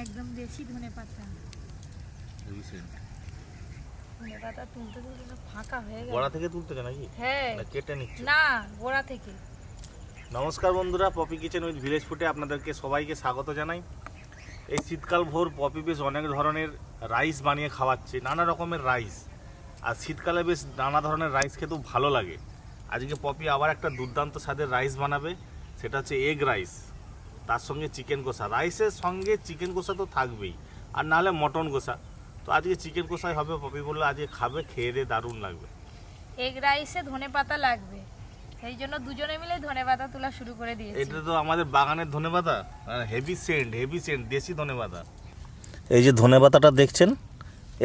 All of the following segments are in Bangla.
একদম দেশি ধনেপাতা। ধনেপাতা তুলতে তুলতে ফাঁকা হয়ে গেল। গোড়া থেকে তুলতে নাকি? হ্যাঁ, না কেটে নিচ্ছে? না, গোড়া থেকে। নমস্কার বন্ধুরা, পপি কিচেন উইথ ভিলেজ ফুডে আপনাদেরকে সবাইকে স্বাগত জানাই। এই শীতকাল ভোর পপি বেশ অনেক ধরনের রাইস বানিয়ে খাওয়াচ্ছে, নানা রকমের রাইস। আর শীতকালে বেশ নানা ধরনের রাইস খেতেও ভালো লাগে। আজকে পপি আবার একটা দুর্দান্ত স্বাদের রাইস বানাবে, সেটা হচ্ছে এগ রাইস, তার সঙ্গে চিকেন কষা। রাইসের সঙ্গে চিকেন কষা তো থাকবেই, আর নাহলে মটন কষা। তো আজকে চিকেন কষাই হবে। পপি বললো আজকে খাবে, খেয়ে দিয়ে দারুণ লাগবে। এগ রাইসে ধনেপাতা লাগবে, সেই জন্য দুজনে মিলে ধনেপাতা তোলা শুরু করে দিয়েছি। এটা তো আমাদের বাগানের ধনেপাতা, হেভি সেন্ট দেশি ধনেপাতা। এই যে ধনেপাতাটা দেখছেন,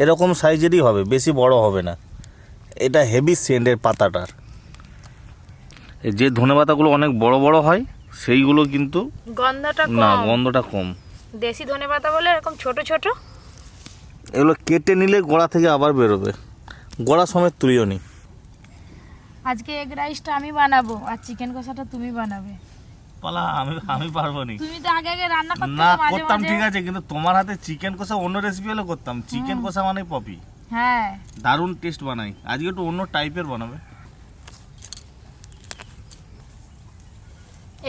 এরকম সাইজেরই হবে, বেশি বড় হবে না। এটা হেভি সেন্টের পাতাটার। যে ধনেপাতাগুলো অনেক বড় বড় হয় সেইগুলো কিন্তু গন্ধটা না, কম। গন্ধটা কম। দেশি ধনেপাতা বলে এরকম ছোট ছোট। এগুলো কেটে নিলে গোড়া থেকে আবার বেরোবে, গোড়া সমেত তুলিও নি। আজকে এগ রাইসটা আমি বানাবো আর চিকেন কষাটা তুমি বানাবে। পালা, আমি পারবো নি। তুমি তো আগে আগে রান্না করতে না মাঝে করতাম, মাঝে। ঠিক আছে, কিন্তু তোমার হাতে চিকেন কষা অন্য রেসিপি হলে করতাম। চিকেন কষা মানে পপি হ্যাঁ, দারুণ টেস্ট বানাই। আজকে একটু অন্য টাইপের বানাবে।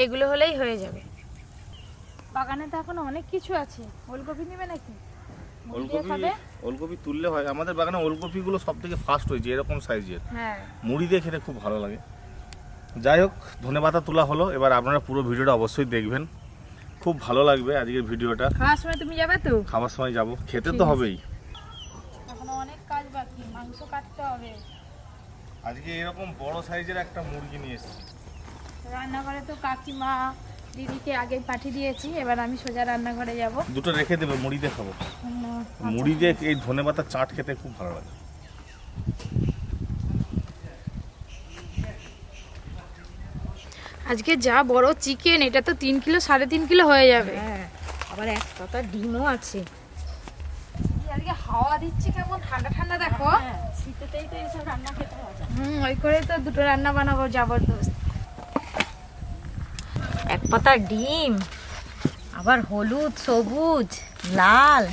এগুলো হলেই হয়ে যাবে। বাগানে তো এখন অনেক কিছু আছে। ওলকপি নেবে নাকি? ওলকপি তুললে হয়। আমাদের বাগানে ওলকপিগুলো সব থেকে ফাস্ট হয়েছে, এরকম সাইজের। হ্যাঁ, মুড়ি দিয়ে খেতে খুব ভালো লাগে। যাই হোক, ধনেপাতা তোলা হলো, এবার আপনারা পুরো ভিডিওটা অবশ্যই দেখবেন, খুব ভালো লাগবে আজকের ভিডিওটা। খাওয়ার সময় তুমি যাবে তো? খাবার সময় যাব, খেতে তো হবেই। এখনো অনেক কাজ বাকি, মাংস কাটতে হবে। আজকে এরকম বড় সাইজের একটা মুরগি নিয়ে এসেছি। রান্নাঘরে তো কাকিমা দিদিকে আগে পাঠিয়ে দিয়েছি, এবার আমি সোজা রান্নাঘরে যাব। দুটো রেখে দেবে, মুড়ি দিয়ে খাবো। মুড়ি দিয়ে এই ধনেপাতা চাট খেতে খুব ভালো লাগে। আজকে যা বড় চিকেন, এটা তো 3 কিলো 3.5 কিলো হয়ে যাবে। হ্যাঁ, আবার এক পাতা ডিমও আছে। আজকে হাওয়া দিচ্ছে কেমন ঠান্ডা ঠান্ডা, দেখো। শীতেতেই তো এইসব রান্না খেতে মজা। ওই করে তো দুটো রান্না বানাবো জবরদস্ত। এক পাতা ডিম, আবার হলুদ, সবুজ, লাল,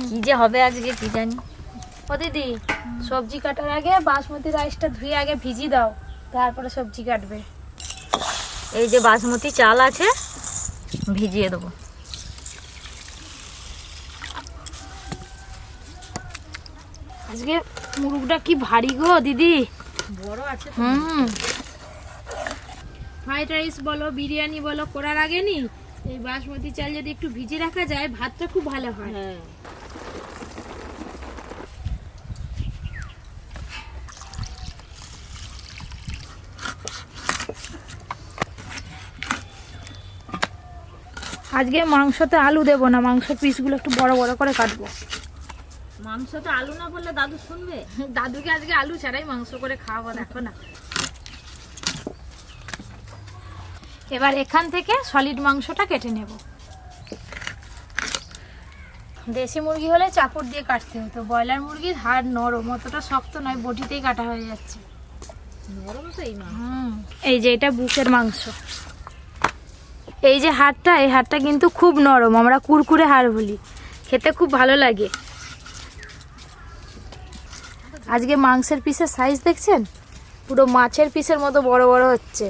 কি যে হবে আজকে কি জানি। ও দিদি, সবজি কাটার আগে বাসমতি রাইসটা ধুয়ে আগে ভিজিয়ে দাও, তারপরে সবজি কাটবে। এই যে বাসমতি চাল আছে, ভিজিয়ে দেবো। আজকে মুরগটা কি ভারী গো দিদি। বড় আছে। ফ্রাইড রাইস বলো, বিরিয়ানি বলো, করার আগে নি এই বাসমতি চাল যদি একটু ভিজিয়ে রাখা যায়, ভাতটা খুব ভালো হয়। হ্যাঁ, আজকে মাংসতে আলু দেবো না, মাংস পিসগুলো একটু বড় বড় করে কাটবো। মাংস তো আলু না বললে দাদু শুনবে। দাদুকে আজকে আলু ছাড়াই মাংস করে খাওয়াবো, দেখো না। এবার এখান থেকে সলিড মাংসটা কেটে নেব। দেশি মুরগি হলে চাকর দিয়ে কাটতে হতো, ব্রয়লার মুরগির হাড় নরম, অতটা শক্ত নয়, বটিতেই কাটা হয়ে যাচ্ছে। নরম তো এই মাংস। এই যে এটা বুকের মাংস, এই যে হাড়টা, এই হাড়টা কিন্তু খুব নরম, আমরা কুরকুরে হাড় বলি, খেতে খুব ভালো লাগে। আজকে মাংসের পিসের সাইজ দেখছেন, পুরো মাছের পিসের মতো বড় বড় হচ্ছে।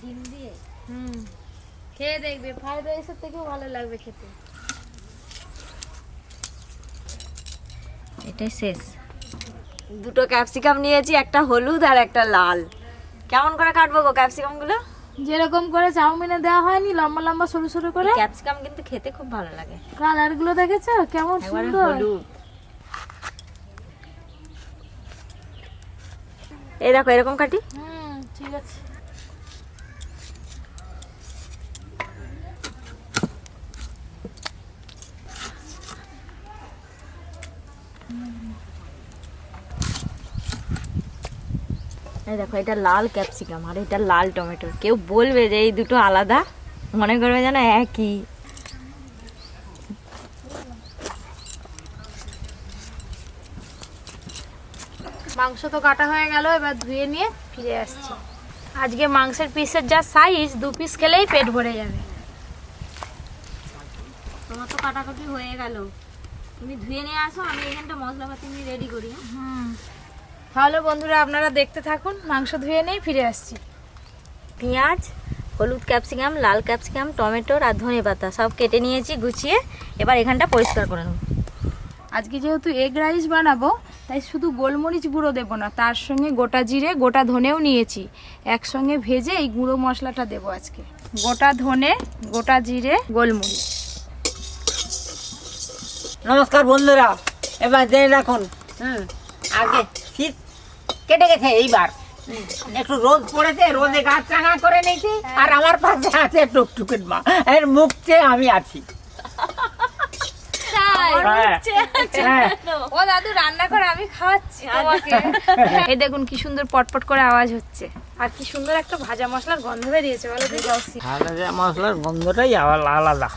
ডিম দিয়ে খেয়ে দেখবে, ফ্রাইড রাইসের থেকেও ভালো লাগবে খেতে। এটাই শেষ। দুটো ক্যাপসিকাম নিয়েছি, একটা হলুদ আর একটা লাল। কেমন করে কাটবো গো ক্যাপসিকাম গুলো? যেরকম করে চাউমিনে দেওয়া হয়নি, লম্বা লম্বা সরু সরু করে। ক্যাপসিকাম কিন্তু খেতে খুব ভালো লাগে। কালার গুলো দেখেছো কেমন একবারে সুন্দর। হলুদ। এই দেখো এরকম কাটি। ঠিক আছে। এই দেখো, এটা লাল ক্যাপসিকাম আর এটা লাল টমেটো। কেউ বলবে যে এই দুটো আলাদা, মনে করবে যেন একই। মাংস তো কাটা হয়ে গেল, এবার ধুয়ে নিয়ে ফিরে আসছি। আজকে মাংসের পিসের যা সাইজ 2 পিস খেলেই পেট ভরে যাবে। তোমার তো কাটাকাটি হয়ে গেল, তুমি ধুয়ে নিয়ে আসো, আমি এখানটা মশলাপাতি নিয়ে রেডি করি। তাহলে বন্ধুরা আপনারা দেখতে থাকুন, মাংস ধুয়ে নেই ফিরে আসছি। পেঁয়াজ, হলুদ ক্যাপসিকাম, লাল ক্যাপসিকাম, টমেটো আর ধনেপাতা সব কেটে নিয়েছি গুছিয়ে। এবার এখানটা পরিষ্কার করে নেব। আজকে যেহেতু এগ রাইস বানাবো তাই শুধু গোলমরিচ গুঁড়ো দেবো না, তার সঙ্গে গোটা জিরে গোটা ধনেও নিয়েছি, একসঙ্গে ভেজে এই গুঁড়ো মশলাটা দেবো আজকে। গোটা ধনে, গোটা জিরে, গোলমরিচ। নমস্কার বন্ধুরা, এবার জেনে রাখুন আগে শীত কেটে গেছে, এইবার একটু রোদ পড়েছে, রোদে গাছ চাঙা করে নিয়েছি। আর আমার পাশে আছে টুকটুকের মা, এর মুখ চেয়ে আমি আছি। ও দাদু রান্না করে আমি খাওয়াচ্ছি তোমাকে। এই দেখুন কি সুন্দর পটপট করে আওয়াজ হচ্ছে, আর কি সুন্দর একটা ভাজা মশলার গন্ধ বেরিয়েছে বলো তো। ভাজা মশলার গন্ধটাই আলাদা।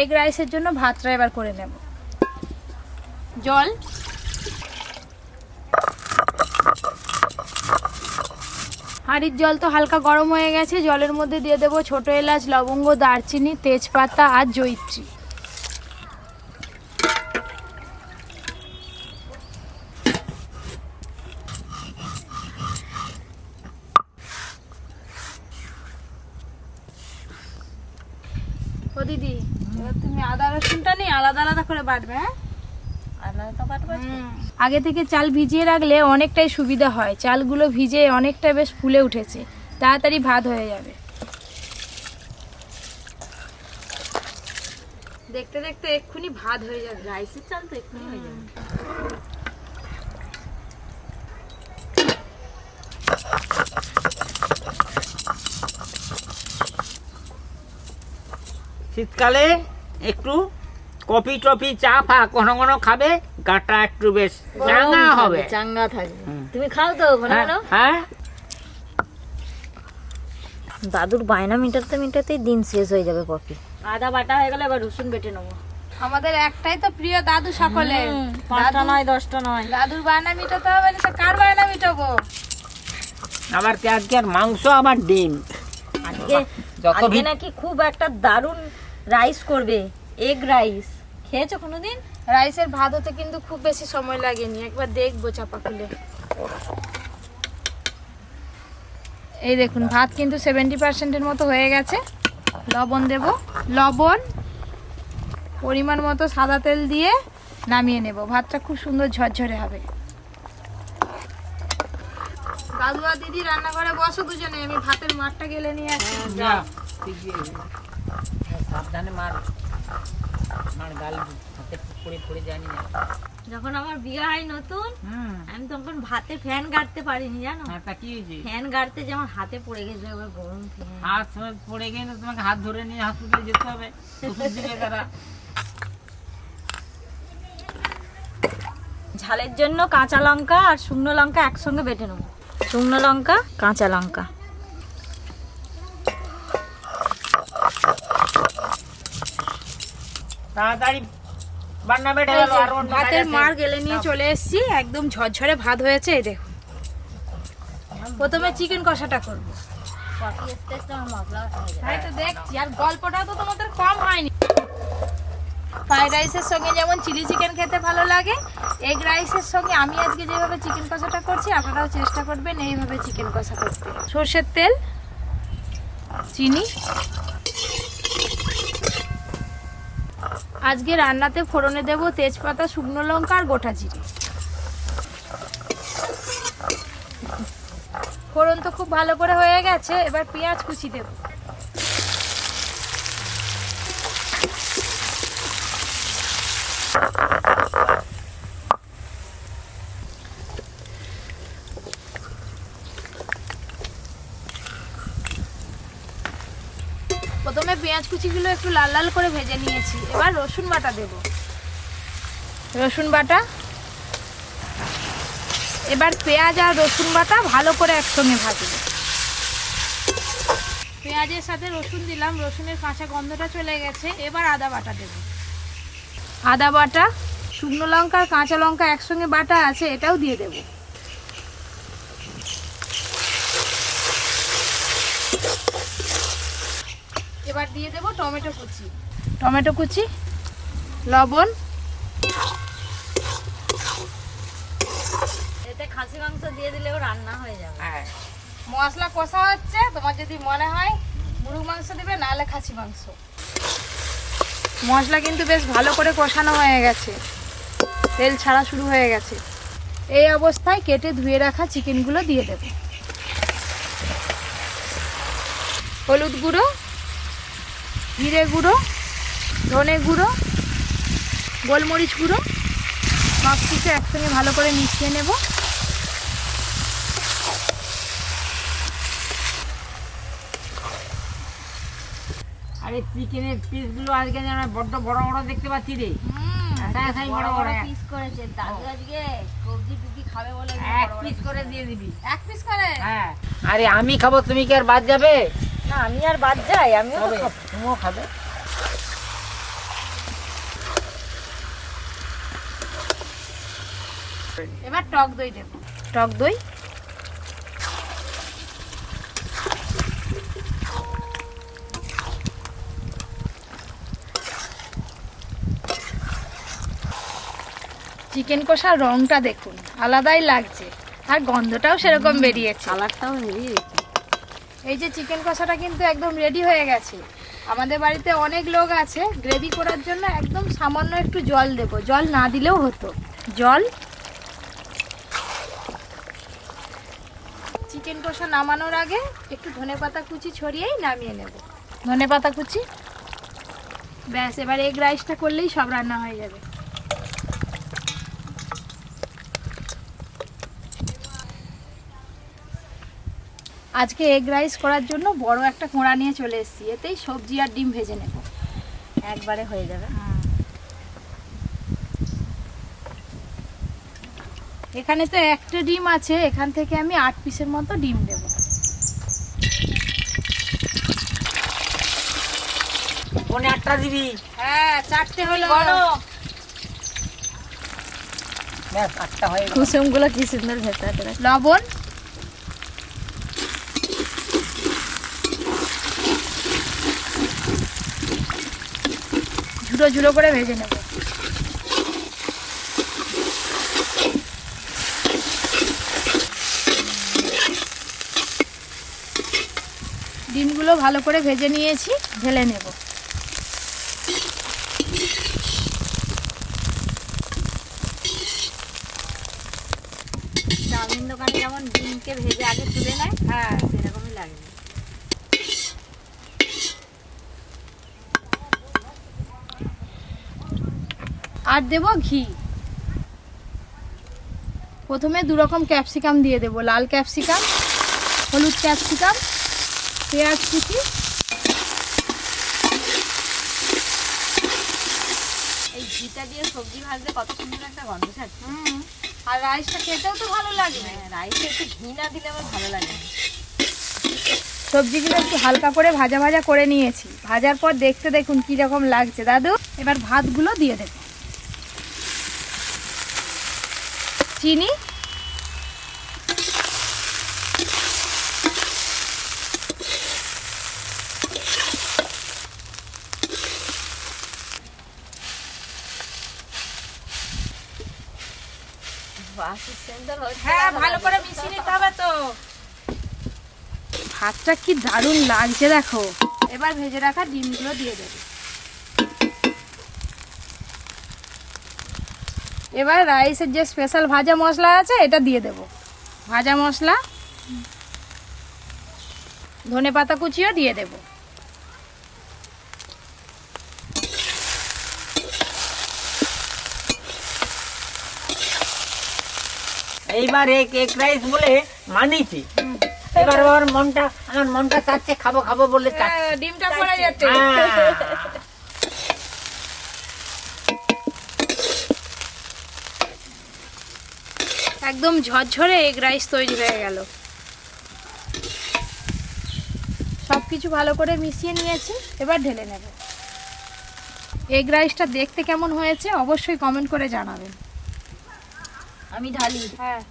এগ রাইসের জন্য ভাতটা এবার করে নেব। জল, হাঁড়ির জল তো হালকা গরম হয়ে গেছে, জলের মধ্যে দিয়ে দেবো ছোট এলাচ, লবঙ্গ, দারচিনি, তেজপাতা আর জয়িত্রী। ও দিদি, এবার তুমি আদা রসুনটা নিয়ে আলাদা আলাদা করে বাটবে। হ্যাঁ, আগে থেকে চাল ভিজিয়ে রাখলে অনেকটাই সুবিধা হয়, চালগুলো ভিজে অনেকটা বেশ ফুলে উঠেছে, তাড়াতাড়ি ভাত হয়ে যাবে। দেখতে দেখতে এক্ষুনি ভাত হয়ে যাবে, রাইসের চাল তো এক্ষুনি হয়ে যাবে। শীতকালে একটু কফি টফি চা ফা কোনো কোনো খাবে, গাটা একটু বেশ চাঙ্গা হবে, চাঙ্গা থাকবে। তুমি খাও তো ঘন ঘন। হ্যাঁ, দাদুর বায়না মিটাতে মিটাতেই দিন শেষ হয়ে যাবে। পপি আদা বাটা হয়ে গেলে এবার রসুন বেটে নেবো। আমাদের একটাই তো প্রিয় দাদু সকলে, 5টা নয় 10টা নয়। দাদুর বায়না মিটাতে হবে না তো কার বায়না মিটাবো? আবার আজকে আর মাংস আবার ডিম। আজকে নাকি খুব একটা দারুণ রাইস করবে, এগ রাইস। খেয়েছো কোনোদিন? রাইসের ভাত হতে কিন্তু খুব বেশি সময় লাগেনি, একবার দেখবো চাপা খুলে। এই দেখুন ভাত কিন্তু 70%-এর মতো হয়ে গেছে। লবণ দেব, লবণ পরিমাণ মতো, সাদা তেল দিয়ে নামিয়ে নেব। ভাতটা খুব সুন্দর ঝরঝরে হবে। দাদু আর দিদি রান্নাঘরে বসো দুজনে, আমি ভাতের মাঠটা গেলে নিয়ে আসি। সাবধানে মার গাল হাতে পড়ে যায়নি। যখন আমার বিয়ে হয় নতুন, আমি তখন ভাতে ফ্যান গাড়তে পারিনি, জানো? ফ্যান গাড়তে যে আমার হাতে পড়ে গেছে, গরম ফ্যান হাত পড়ে গেলে তোমাকে হাত ধরে নিয়ে হসপিটালে যেতে হবে। ঝালের জন্য কাঁচা লঙ্কা আর শুকনো লঙ্কা একসঙ্গে বেটে নেবো। শুকনো লঙ্কা, কাঁচা লঙ্কা। তাড়াতাড়ি বান্না বেটে গেল। আর ভাতের মার গেলে নিয়ে চলে এসেছি, একদম ঝরঝরে ভাত হয়েছে। এই দেখুন, প্রথমে চিকেন কষাটা করবো। তাই তো দেখছি, আর গল্পটাও তো তোমাদের কম হয়নি। ফ্রাইড রাইসের সঙ্গে যেমন চিলি চিকেন খেতে ভালো লাগে, এগ রাইসের সঙ্গে আমি আজকে যেভাবে চিকেন কষাটা করছি আপনারাও চেষ্টা করবেন এইভাবে চিকেন কষা করতে। সর্ষের তেল, চিনি। আজকে রান্নাতে ফোড়নে দেব তেজপাতা, শুকনো লঙ্কা আর গোটা জিরে। ফোড়ন তো খুব ভালো করে হয়ে গেছে, এবার পেঁয়াজ কুচি দেব। প্রথমে পেঁয়াজ কুচিগুলো একটু লাল লাল করে ভেজে নিয়েছি, এবার রসুন বাটা দেব। রসুন বাটা, এবার পেঁয়াজ আর রসুন বাটা ভালো করে একসঙ্গে ভাজবো। পেঁয়াজের সাথে রসুন দিলাম, রসুনের কাঁচা গন্ধটা চলে গেছে। এবার আদা বাটা দেব। আদা বাটা, শুকনো লঙ্কা আর কাঁচা লঙ্কা একসঙ্গে বাটা আছে, এটাও দিয়ে দেব। দিয়ে দেবো টমেটো কুচি, লবণ, এতে খাসি মাংস দিয়ে দিলেও রান্না হয়ে যাবে। হ্যাঁ মশলা কষা হচ্ছে। তোমার যদি মনে হয় মুরগ মাংস দিবে, নাহলে খাসি মাংস। মশলা কিন্তু বেশ ভালো করে কষানো হয়ে গেছে, তেল ছাড়া শুরু হয়ে গেছে। এই অবস্থায় কেটে ধুয়ে রাখা চিকেনগুলো দিয়ে দেব। হলুদ গুঁড়ো, জিরে গুঁড়ো, ধনে গুঁড়ো, গোলমরিচ গুঁড়ো সব কিছু একসঙ্গে ভালো করে মিশিয়ে নেব। আরে চিকেনের পিসগুলো আজকে যেন বড্ড বড় বড় দেখতে পাচ্ছি রে। বড় বড় পিস করেছে দাদু আজকে সবজি টুকি খাবে বলে এক পিস করে দিয়ে দিবি। এক পিস করে? হ্যাঁ। আরে আমি খাবো, তুমি কি আর বাদ যাবে? না আমি আর বাদ যাই, আমিও তো খাবে, খাবো। তুমিও খাবে। এবার টক দই দেব। টক দই, চিকেন কষার রংটা দেখুন, আলাদাই লাগছে, আর গন্ধটাও সেরকম বেরিয়েছে। কালারটাও হেভি। এই যে চিকেন কষাটা কিন্তু একদম রেডি হয়ে গেছে। আমাদের বাড়িতে অনেক লোক আছে, গ্রেভি করার জন্য একদম সামান্য একটু জল দেব, জল না দিলেও হতো। জল, চিকেন কষা নামানোর আগে একটু ধনেপাতা কুচি ছড়িয়েই নামিয়ে নেব। ধনেপাতা কুচি, ব্যাস। এবার এগ রাইসটা করলেই সব রান্না হয়ে যাবে। আজকে এগ রাইস করার জন্য বড় একটা কোঁড়া নিয়ে চলে এসেছি, এতেই সবজি আর ডিম ভেজে নেব, একবারে হয়ে যাবে। এখানে তো একটা ডিম আছে, এখান থেকে আমি 8 পিসের মতো ডিম দেব। কোনে আটটা দিবি? হ্যাঁ, 4টে হলো। ব্যাস 8টা হয়ে গেল। কুসুমগুলো কি সুন্দর ভেতরে। লবণ, ঝুড়ো ঝুড়ো করে ভেজে নেব। ডিমগুলো ভালো করে ভেজে নিয়েছি, ঢেলে নেব। চাউমিন দোকানে যেমন ডিমকে ভেজে আগে তুলে নেয়, হ্যাঁ, সেরকমই লাগবে। আর দেব ঘি। প্রথমে 2 রকম ক্যাপসিকাম দিয়ে দেব, লাল ক্যাপসিকাম, হলুদ ক্যাপসিকাম, পেঁয়াজ কুচি। এই ঘিটা দিয়ে সবজি ভাজলে কত সুন্দর একটা গন্ধ ছাড়ছে। আর রাইসটা খেতেও তো ভালো লাগবে। রাইসে একটু ঘি না দিলে আমার ভালো লাগে না। সবজিগুলো একটু হালকা করে ভাজা ভাজা করে নিয়েছি। ভাজার পর দেখতে দেখুন কি রকম লাগছে দাদু। এবার ভাতগুলো দিয়ে দেব। চিনি, হ্যাঁ, ভালো করে মিশিয়ে নিতে হবে তো। ভাতটা কি দারুণ লাগছে দেখো। এবার ভেজে রাখা ডিমগুলো দিয়ে দেব। এবার রাইসের যে স্পেশাল ভাজা মশলা আছে এটা দিয়ে দেব। ভাজা মশলা, ধনেপাতা কুচিও দিয়ে দেব। এইবার এগ রাইস বলে মানিছি। এবার আমার মনটা চাচ্ছে খাবো খাবো বলে চাচ্ছে। ডিমটা পড়ে যাচ্ছে। একদম ঝরঝরে এগ রাইস তৈরি হয়ে গেল। সবকিছু ভালো করে মিশিয়ে নিয়েছি, এবার ঢেলে নেব। এগ রাইসটা দেখতে কেমন হয়েছে অবশ্যই কমেন্ট করে জানাবেন। আমি ঢালি। হ্যাঁ,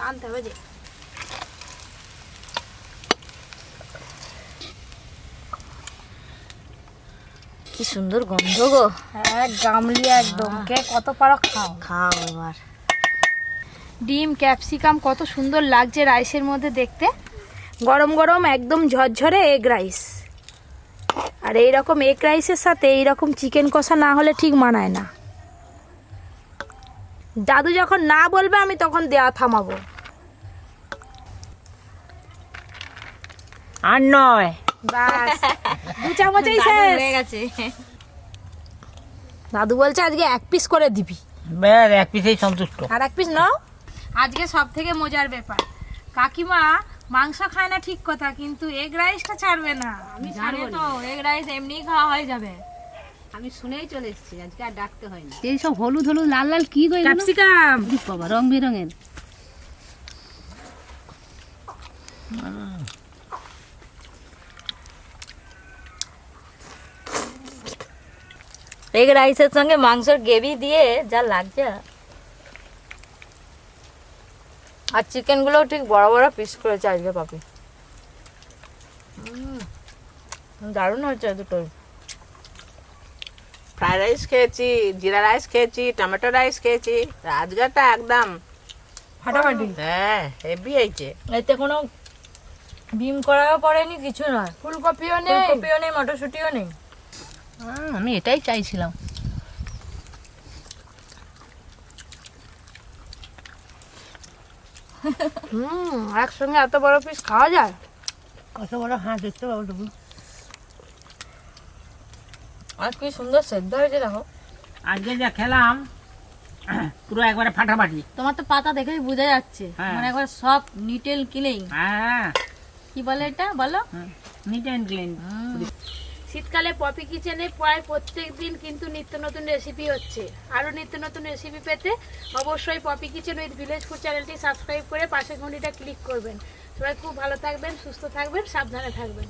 আনতে হবে যে। কি সুন্দর গন্ধ গো। গামলিয়া একদম। কে কত পারো খাও। খাও এবার। ডিম ক্যাপসিকাম কত সুন্দর লাগছে রাইসের মধ্যে দেখতে। গরম গরম একদম ঝরঝরে এগ রাইস। আর এইরকম এগ রাইসের সাথে এইরকম চিকেন কষা না হলে ঠিক মানায় না। দাদু যখন না বলবে আমি তখন দেয়া থামাবো। আর নয়, বাস 2 চামচেই দাদু শেষ। হয়ে গেছে। দাদু বলছে আজকে 1 পিস করে দিবি। ব্যাস 1 পিসেই সন্তুষ্ট। আর 1 পিস নাও। আজকে সব থেকে মজার ব্যাপার, কাকিমা মাংস খায় না ঠিক কথা, কিন্তু এগ রাইসটা ছাড়বে না। আমি জানি তো এগ রাইস এমনি খাওয়া হয়ে যাবে। আমি শুনেই চলে এসেছি, আজকে আর ডাকতে হয়নি। এই সব হলুদ হলুদ লাল লাল কি গো এগুলো? ক্যাপসিকাম। বাবা রং বেরঙের। এগ রাইসের সঙ্গে মাংসের গ্রেভি দিয়ে যা লাগছে। আর চিকেন গুলো ঠিক বড় বড় পিস করেছে আজকে পাপি। দারুণ হচ্ছে দুটোই। ফ্রাইড রাইস খেয়েছি, জিরা রাইস খেয়েছি, টমেটো রাইস খেয়েছি, আজকেরটা একদম ফাটাফাটি। হ্যাঁ হেভি হয়েছে। এতে কোনো ডিম করাও পড়েনি, কিছু নয়। ফুলকপিও নেই। ফুলকপিও নেই, মটরশুঁটিও নেই। আমি এটাই চাইছিলাম। একসঙ্গে এত বড় পিস খাওয়া যায়? কত বড় হাঁস দেখতে পাবো টুকু। আর কি সুন্দর সেদ্ধ হয়েছে দেখো। আজকে যা খেলাম পুরো একবারে ফাটাফাটি। তোমার তো পাতা দেখেই বোঝা যাচ্ছে, হ্যাঁ। মানে একবার সব নিটেল ক্লিন। হ্যাঁ, কি বলে এটা বলো? Neat and clean. শীতকালে পপি কিচেনে প্রায় প্রত্যেক দিন কিন্তু নিত্য নতুন রেসিপি হচ্ছে। আরও নিত্য নতুন রেসিপি পেতে অবশ্যই Poppy Kitchen with village food চ্যানেলটি সাবস্ক্রাইব করে পাশের ঘন্টিটা ক্লিক করবেন। সবাই খুব ভালো থাকবেন, সুস্থ থাকবেন, সাবধানে থাকবেন।